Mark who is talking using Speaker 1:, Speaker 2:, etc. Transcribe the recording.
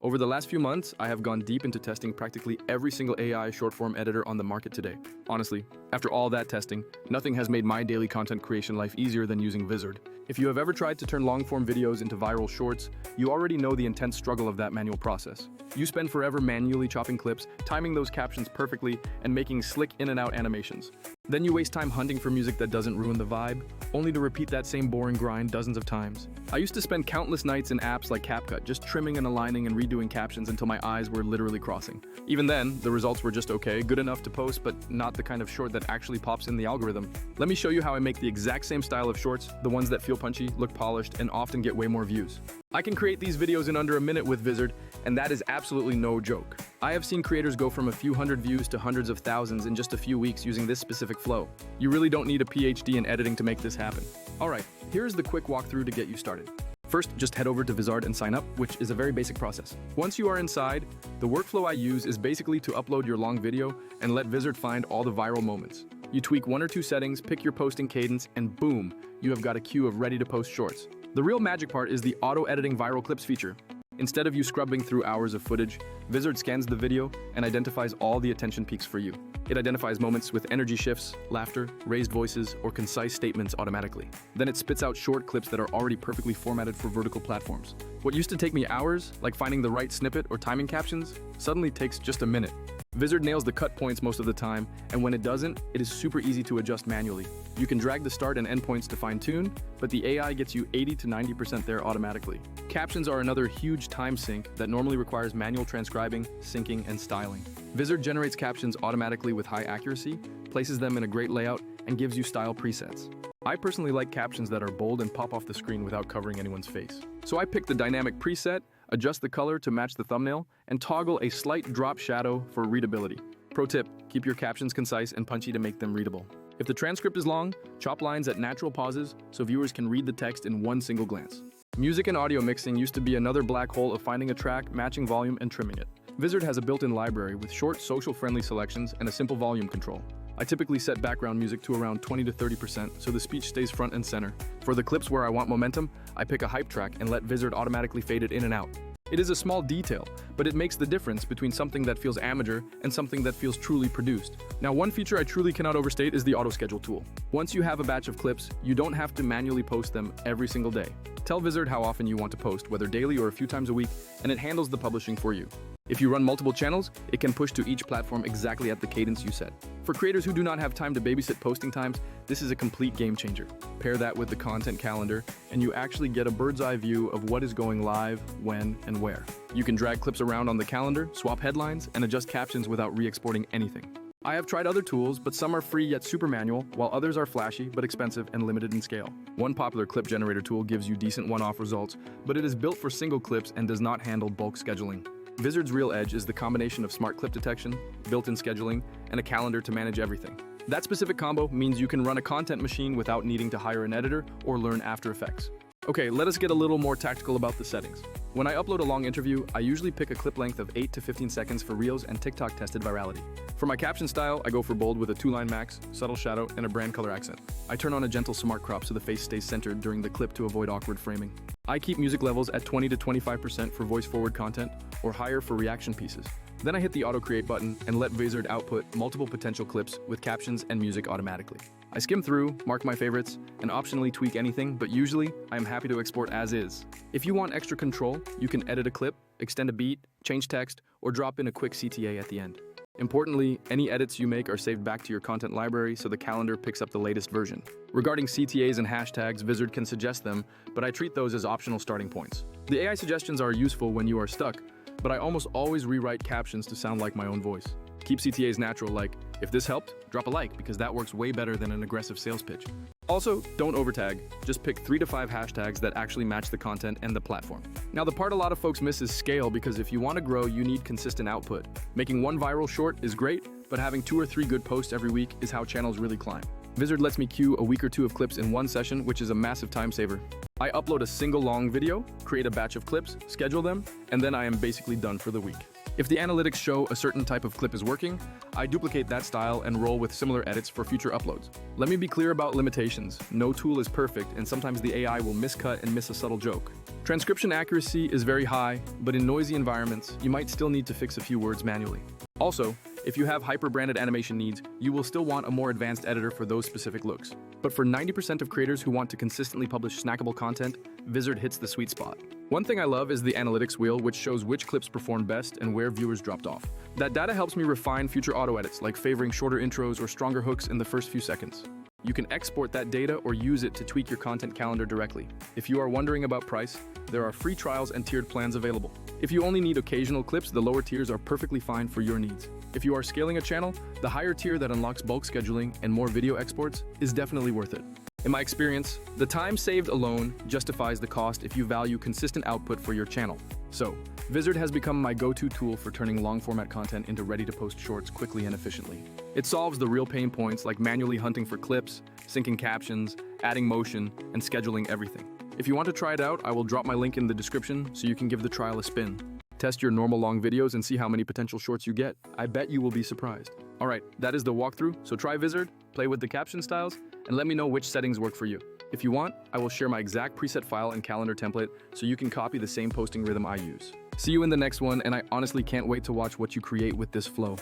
Speaker 1: Over the last few months, I have gone deep into testing practically every single AI short-form editor on the market today. Honestly, after all that testing, nothing has made my daily content creation life easier than using Vizard. If you have ever tried to turn long-form videos into viral shorts, you already know the intense struggle of that manual process. You spend forever manually chopping clips, timing those captions perfectly, and making slick in-and-out animations. Then you waste time hunting for music that doesn't ruin the vibe, only to repeat that same boring grind dozens of times. I used to spend countless nights in apps like CapCut just trimming and aligning and redoing captions until my eyes were literally crossing. Even then, the results were just okay, good enough to post, but not the kind of short that actually pops in the algorithm. Let me show you how I make the exact same style of shorts, the ones that feel punchy, look polished, and often get way more views. I can create these videos in under a minute with Vizard, and that is absolutely no joke. I have seen creators go from a few hundred views to hundreds of thousands in just a few weeks using this specific flow. You really don't need a PhD in editing to make this happen. Alright, here's the quick walkthrough to get you started. First, just head over to Vizard and sign up, which is a very basic process. Once you are inside, the workflow I use is basically to upload your long video and let Vizard find all the viral moments. You tweak one or two settings, pick your posting cadence, and boom, you have got a queue of ready-to-post shorts. The real magic part is the auto-editing viral clips feature. Instead of you scrubbing through hours of footage, Vizard scans the video and identifies all the attention peaks for you. It identifies moments with energy shifts, laughter, raised voices, or concise statements automatically. Then it spits out short clips that are already perfectly formatted for vertical platforms. What used to take me hours, like finding the right snippet or timing captions, suddenly takes just a minute. Vizard nails the cut points most of the time, and when it doesn't, it is super easy to adjust manually. You can drag the start and end points to fine-tune, but the AI gets you 80 to 90% there automatically. Captions are another huge time sink that normally requires manual transcribing, syncing, and styling. Vizard generates captions automatically with high accuracy, places them in a great layout, and gives you style presets. I personally like captions that are bold and pop off the screen without covering anyone's face. So I pick the dynamic preset, adjust the color to match the thumbnail, and toggle a slight drop shadow for readability. Pro tip, keep your captions concise and punchy to make them readable. If the transcript is long, chop lines at natural pauses so viewers can read the text in one single glance. Music and audio mixing used to be another black hole of finding a track, matching volume, and trimming it. Vizard has a built-in library with short, social-friendly selections and a simple volume control. I typically set background music to around 20 to 30% so the speech stays front and center. For the clips where I want momentum, I pick a hype track and let Vizard automatically fade it in and out. It is a small detail, but it makes the difference between something that feels amateur and something that feels truly produced. Now, one feature I truly cannot overstate is the auto-schedule tool. Once you have a batch of clips, you don't have to manually post them every single day. Tell Vizard how often you want to post, whether daily or a few times a week, and it handles the publishing for you. If you run multiple channels, it can push to each platform exactly at the cadence you set. For creators who do not have time to babysit posting times, this is a complete game changer. Pair that with the content calendar, and you actually get a bird's eye view of what is going live, when, and where. You can drag clips around on the calendar, swap headlines, and adjust captions without re-exporting anything. I have tried other tools, but some are free yet super manual, while others are flashy but expensive and limited in scale. One popular clip generator tool gives you decent one-off results, but it is built for single clips and does not handle bulk scheduling. Vizard's real edge is the combination of smart clip detection, built-in scheduling, and a calendar to manage everything. That specific combo means you can run a content machine without needing to hire an editor or learn After Effects. Okay, let us get a little more tactical about the settings. When I upload a long interview, I usually pick a clip length of 8 to 15 seconds for Reels and TikTok tested virality. For my caption style, I go for bold with a 2-line max, subtle shadow, and a brand color accent. I turn on a gentle smart crop so the face stays centered during the clip to avoid awkward framing. I keep music levels at 20 to 25% for voice-forward content or higher for reaction pieces. Then I hit the auto create button and let Vizard output multiple potential clips with captions and music automatically. I skim through, mark my favorites, and optionally tweak anything, but usually I am happy to export as is. If you want extra control, you can edit a clip, extend a beat, change text, or drop in a quick CTA at the end. Importantly, any edits you make are saved back to your content library so the calendar picks up the latest version. Regarding CTAs and hashtags, Vizard can suggest them, but I treat those as optional starting points. The AI suggestions are useful when you are stuck, but I almost always rewrite captions to sound like my own voice. Keep CTAs natural, like, if this helped, drop a like, because that works way better than an aggressive sales pitch. Also, don't overtag, just pick 3 to 5 hashtags that actually match the content and the platform. Now, the part a lot of folks miss is scale, because if you want to grow, you need consistent output. Making one viral short is great, but having 2 or 3 good posts every week is how channels really climb. Vizard lets me queue a week or 2 of clips in one session, which is a massive time saver. I upload a single long video, create a batch of clips, schedule them, and then I am basically done for the week. If the analytics show a certain type of clip is working, I duplicate that style and roll with similar edits for future uploads. Let me be clear about limitations. No tool is perfect, and sometimes the AI will miscut and miss a subtle joke. Transcription accuracy is very high, but in noisy environments, you might still need to fix a few words manually. Also, if you have hyper-branded animation needs, you will still want a more advanced editor for those specific looks. But for 90% of creators who want to consistently publish snackable content, Vizard hits the sweet spot. One thing I love is the analytics wheel, which shows which clips performed best and where viewers dropped off. That data helps me refine future auto edits, like favoring shorter intros or stronger hooks in the first few seconds. You can export that data or use it to tweak your content calendar directly. If you are wondering about price, there are free trials and tiered plans available. If you only need occasional clips, the lower tiers are perfectly fine for your needs. If you are scaling a channel, the higher tier that unlocks bulk scheduling and more video exports is definitely worth it. In my experience, the time saved alone justifies the cost if you value consistent output for your channel. So, Vizard has become my go-to tool for turning long-format content into ready-to-post shorts quickly and efficiently. It solves the real pain points like manually hunting for clips, syncing captions, adding motion, and scheduling everything. If you want to try it out, I will drop my link in the description so you can give the trial a spin. Test your normal long videos and see how many potential shorts you get. I bet you will be surprised. Alright, that is the walkthrough, so try Vizard, play with the caption styles, and let me know which settings work for you. If you want, I will share my exact preset file and calendar template so you can copy the same posting rhythm I use. See you in the next one, and I honestly can't wait to watch what you create with this flow.